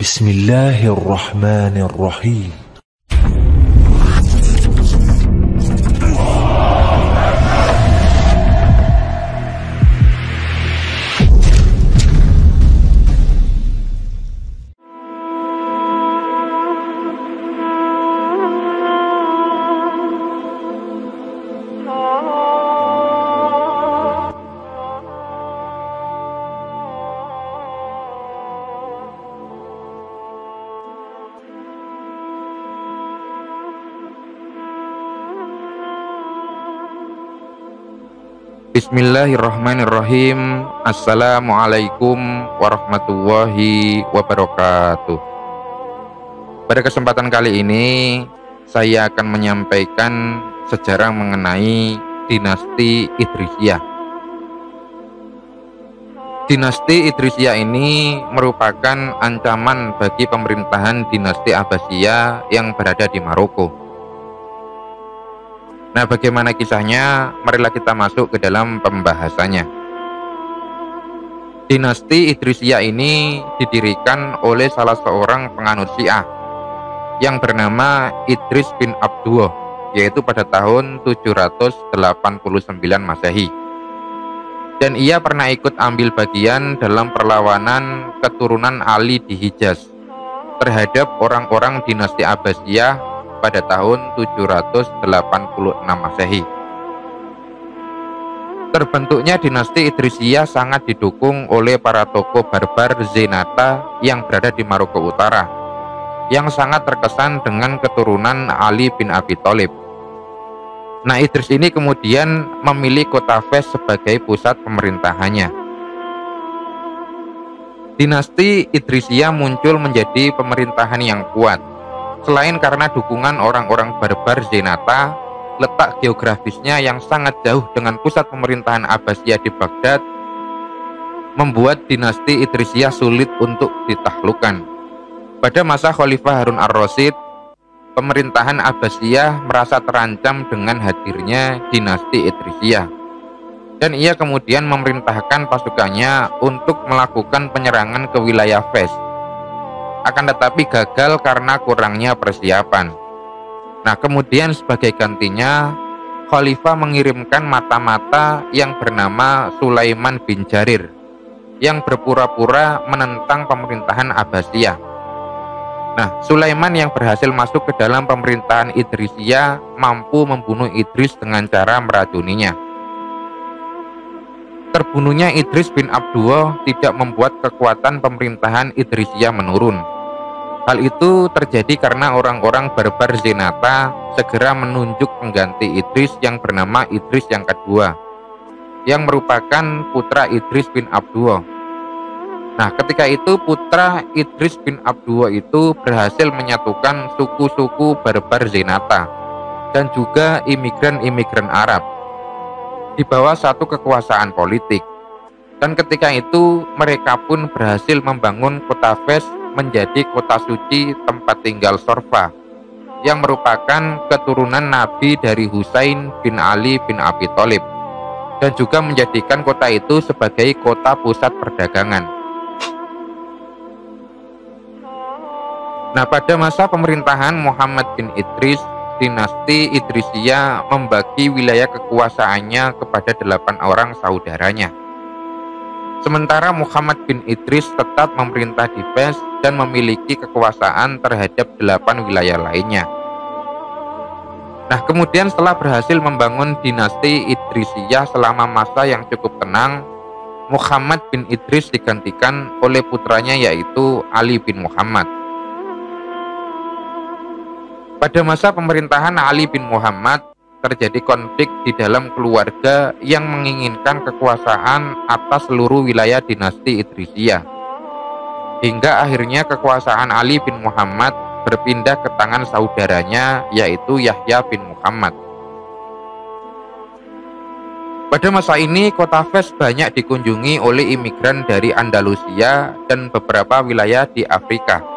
Bismillahirrahmanirrahim. Bismillahirrahmanirrahim. Assalamualaikum warahmatullahi wabarakatuh. Pada kesempatan kali ini saya akan menyampaikan sejarah mengenai dinasti Idrisiyah. Dinasti Idrisiyah ini merupakan ancaman bagi pemerintahan dinasti Abbasiyah yang berada di Maroko. Nah, bagaimana kisahnya? Marilah kita masuk ke dalam pembahasannya. Dinasti Idrisiyah ini didirikan oleh salah seorang penganut Syiah yang bernama Idris bin Abdullah, yaitu pada tahun 789 Masehi. Dan ia pernah ikut ambil bagian dalam perlawanan keturunan Ali di Hijaz terhadap orang-orang dinasti Abbasiyah pada tahun 786 Masehi. Terbentuknya dinasti Idrisiyah sangat didukung oleh para tokoh barbar Zenata yang berada di Maroko Utara, yang sangat terkesan dengan keturunan Ali bin Abi Thalib. Nah, Idris ini kemudian memilih kota Fes sebagai pusat pemerintahannya. Dinasti Idrisiyah muncul menjadi pemerintahan yang kuat selain karena dukungan orang-orang barbar Zenata. Letak geografisnya yang sangat jauh dengan pusat pemerintahan Abbasiyah di Baghdad membuat dinasti Idrisiyah sulit untuk ditaklukkan. Pada masa Khalifah Harun ar-Rasyid, pemerintahan Abbasiyah merasa terancam dengan hadirnya dinasti Idrisiyah, dan ia kemudian memerintahkan pasukannya untuk melakukan penyerangan ke wilayah Fes. Akan tetapi gagal karena kurangnya persiapan. Nah, kemudian sebagai gantinya, Khalifah mengirimkan mata-mata yang bernama Sulaiman bin Jarir yang berpura-pura menentang pemerintahan Abbasiyah. Nah, Sulaiman yang berhasil masuk ke dalam pemerintahan Idrisiyah mampu membunuh Idris dengan cara meracuninya. Terbunuhnya Idris bin Abdullah tidak membuat kekuatan pemerintahan Idrisiyah menurun. Hal itu terjadi karena orang-orang barbar Zenata segera menunjuk pengganti Idris yang bernama Idris yang kedua, yang merupakan putra Idris bin Abdullah. Nah, ketika itu putra Idris bin Abdullah itu berhasil menyatukan suku-suku barbar Zenata dan juga imigran-imigran Arab di bawah satu kekuasaan politik. Dan ketika itu mereka pun berhasil membangun kota Fes menjadi kota suci tempat tinggal Sorfa, yang merupakan keturunan Nabi dari Husain bin Ali bin Abi Thalib, dan juga menjadikan kota itu sebagai kota pusat perdagangan. Nah, pada masa pemerintahan Muhammad bin Idris, dinasti Idrisiyah membagi wilayah kekuasaannya kepada 8 orang saudaranya. Sementara Muhammad bin Idris tetap memerintah di Fes dan memiliki kekuasaan terhadap 8 wilayah lainnya. Nah, kemudian setelah berhasil membangun dinasti Idrisiyah selama masa yang cukup tenang, Muhammad bin Idris digantikan oleh putranya yaitu Ali bin Muhammad. Pada masa pemerintahan Ali bin Muhammad, terjadi konflik di dalam keluarga yang menginginkan kekuasaan atas seluruh wilayah dinasti Idrisiyah. Hingga akhirnya kekuasaan Ali bin Muhammad berpindah ke tangan saudaranya yaitu Yahya bin Muhammad. Pada masa ini kota Fes banyak dikunjungi oleh imigran dari Andalusia dan beberapa wilayah di Afrika.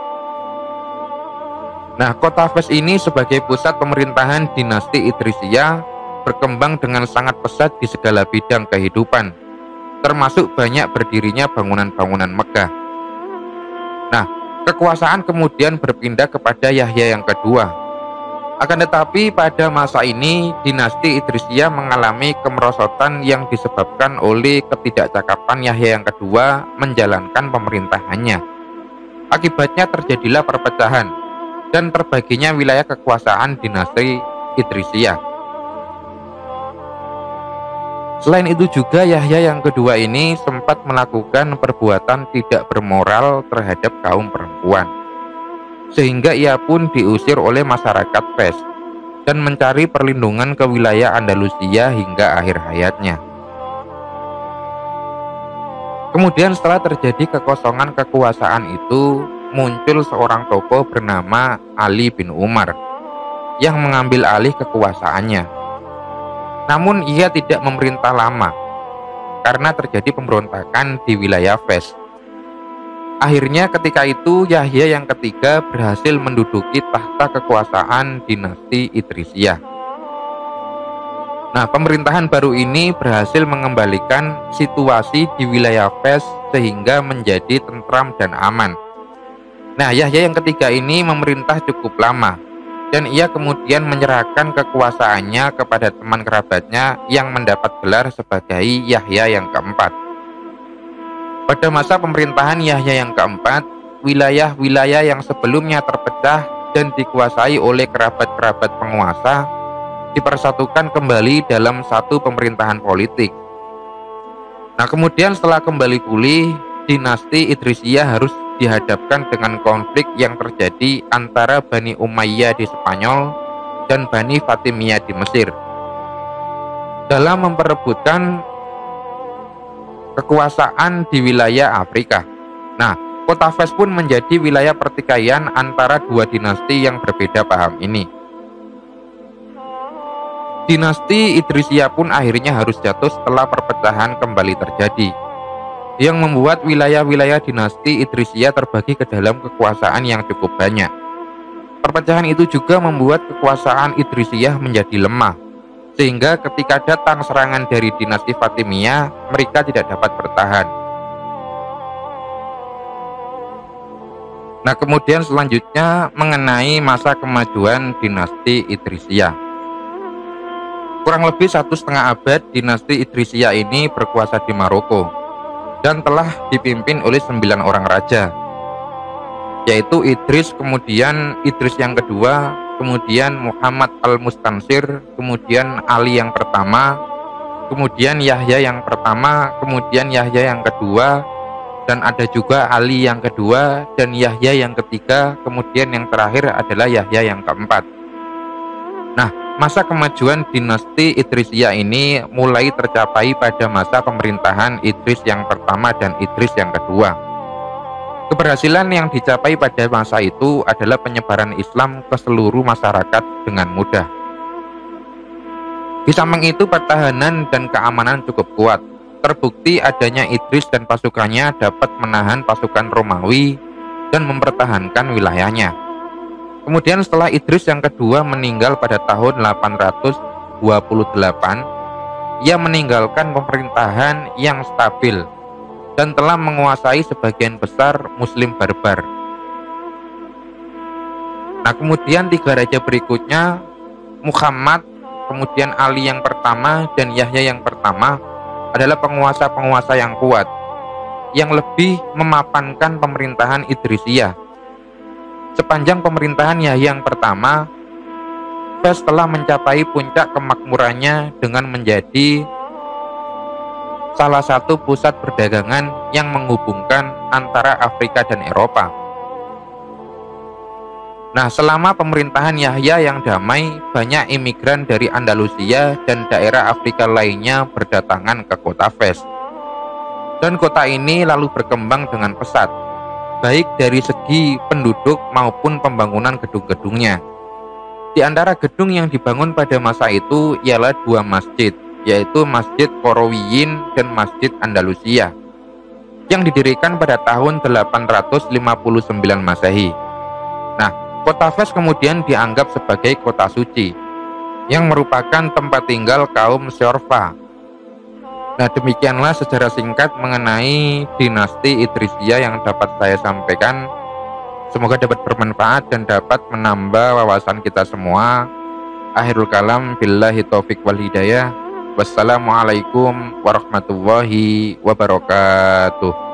Nah, kota Fes ini sebagai pusat pemerintahan dinasti Idrisiyah berkembang dengan sangat pesat di segala bidang kehidupan, termasuk banyak berdirinya bangunan-bangunan megah. Nah, Kekuasaan kemudian berpindah kepada Yahya yang kedua. Akan tetapi pada masa ini dinasti Idrisiyah mengalami kemerosotan yang disebabkan oleh ketidakcakapan Yahya yang kedua menjalankan pemerintahannya. Akibatnya terjadilah perpecahan dan terbaginya wilayah kekuasaan dinasti Idrisiyah. Selain itu juga Yahya yang kedua ini sempat melakukan perbuatan tidak bermoral terhadap kaum perempuan, sehingga ia pun diusir oleh masyarakat Fes dan mencari perlindungan ke wilayah Andalusia hingga akhir hayatnya. Kemudian setelah terjadi kekosongan kekuasaan itu, muncul seorang tokoh bernama Ali bin Umar yang mengambil alih kekuasaannya. Namun ia tidak memerintah lama karena terjadi pemberontakan di wilayah Fes. Akhirnya ketika itu Yahya yang ketiga berhasil menduduki tahta kekuasaan dinasti Idrisiyah. Nah, pemerintahan baru ini berhasil mengembalikan situasi di wilayah Fes sehingga menjadi tentram dan aman. Nah, Yahya yang ketiga ini memerintah cukup lama dan ia kemudian menyerahkan kekuasaannya kepada teman kerabatnya yang mendapat gelar sebagai Yahya yang keempat. Pada masa pemerintahan Yahya yang keempat, wilayah-wilayah yang sebelumnya terpecah dan dikuasai oleh kerabat-kerabat penguasa dipersatukan kembali dalam satu pemerintahan politik. Nah, kemudian setelah kembali pulih, dinasti Idrisiyah harus dihadapkan dengan konflik yang terjadi antara Bani Umayyah di Spanyol dan Bani Fatimiyah di Mesir dalam memperebutkan kekuasaan di wilayah Afrika. Nah, kota Fes pun menjadi wilayah pertikaian antara dua dinasti yang berbeda paham ini. Dinasti Idrisiyah pun akhirnya harus jatuh setelah perpecahan kembali terjadi, yang membuat wilayah-wilayah dinasti Idrisiyah terbagi ke dalam kekuasaan yang cukup banyak. Perpecahan itu juga membuat kekuasaan Idrisiyah menjadi lemah, sehingga ketika datang serangan dari dinasti Fatimiyah, mereka tidak dapat bertahan. Nah, kemudian selanjutnya mengenai masa kemajuan dinasti Idrisiyah. Kurang lebih 1,5 abad dinasti Idrisiyah ini berkuasa di Maroko dan telah dipimpin oleh 9 orang raja, yaitu Idris, kemudian Idris yang kedua, kemudian Muhammad al-Mustansir, kemudian Ali yang pertama, kemudian Yahya yang pertama, kemudian Yahya yang kedua, dan ada juga Ali yang kedua dan Yahya yang ketiga, kemudian yang terakhir adalah Yahya yang keempat. Nah, masa kemajuan dinasti Idrisiyah ini mulai tercapai pada masa pemerintahan Idris yang pertama dan Idris yang kedua. Keberhasilan yang dicapai pada masa itu adalah penyebaran Islam ke seluruh masyarakat dengan mudah. Di samping itu, pertahanan dan keamanan cukup kuat. Terbukti adanya Idris dan pasukannya dapat menahan pasukan Romawi dan mempertahankan wilayahnya. Kemudian setelah Idris yang kedua meninggal pada tahun 828, ia meninggalkan pemerintahan yang stabil dan telah menguasai sebagian besar Muslim barbar. Nah, kemudian 3 raja berikutnya, Muhammad, kemudian Ali yang pertama, dan Yahya yang pertama adalah penguasa-penguasa yang kuat, yang lebih memapankan pemerintahan Idrisiyah. Sepanjang pemerintahan Yahya yang pertama, Fes telah mencapai puncak kemakmurannya dengan menjadi salah satu pusat perdagangan yang menghubungkan antara Afrika dan Eropa. Nah, selama pemerintahan Yahya yang damai, banyak imigran dari Andalusia dan daerah Afrika lainnya berdatangan ke kota Fes. Dan kota ini lalu berkembang dengan pesat, baik dari segi penduduk maupun pembangunan gedung-gedungnya. Di antara gedung yang dibangun pada masa itu ialah 2 masjid, yaitu Masjid Korowiyin dan Masjid Andalusia, yang didirikan pada tahun 859 Masehi. Nah, kota Fes kemudian dianggap sebagai kota suci, yang merupakan tempat tinggal kaum Syorfa. Nah, demikianlah sejarah singkat mengenai dinasti Idrisiyah yang dapat saya sampaikan. Semoga dapat bermanfaat dan dapat menambah wawasan kita semua. Akhirul kalam, billahi taufik wal hidayah. Wassalamualaikum warahmatullahi wabarakatuh.